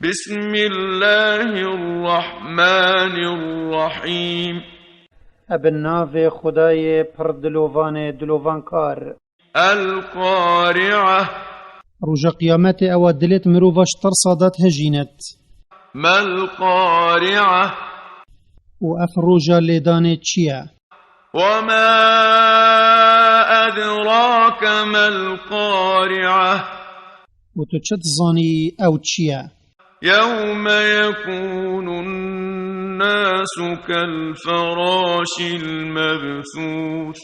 بسم الله الرحمن الرحيم ابن ناو خدای پر دلوان کار. القارعة روژا قیامت او دلت مروفاش ترصادات هجينت. ما القارعة و اف روژا لیدانه چیه؟ وما أدراك ما القارعة و تو چت زانی او چیه؟ يوم يكون الناس كالفراش المبثوث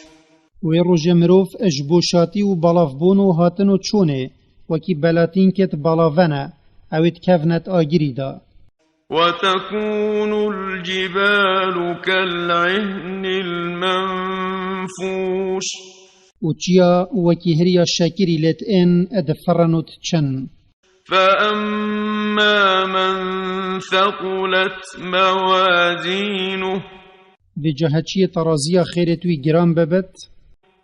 و روژا مروف اجبوشاتی و بلافبون و هاتن و چونه وکی بلاتین کت بلاونه اوید کفنت آگیری دا. وتكون الجبال كالعهن المنفوش و چیا وکی هریا شاکری لیت این ادفرنوت چن. فأما من ثقلت موازينه و جهچی ترازیا خیرتوی گرام ببت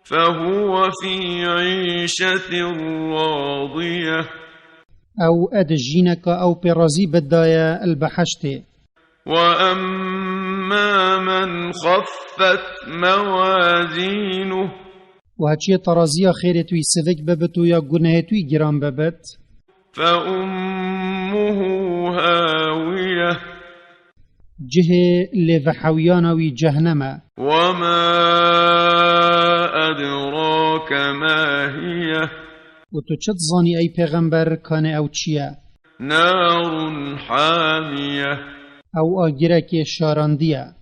فهو في عيشة راضية او اد جینکا او پیرازی بدایا البحشته. وأما من خفت موازينه و هچی ترازیا خیرتوی سوک ببت و یا گناهتوی گرام ببت فأمه هاوية جه لفحویانوی جهنم. وما أدراك ما هي و تو چت زانی ای پیغمبر کانه او چیه؟ نار حامية او آگیره که شاراندیه.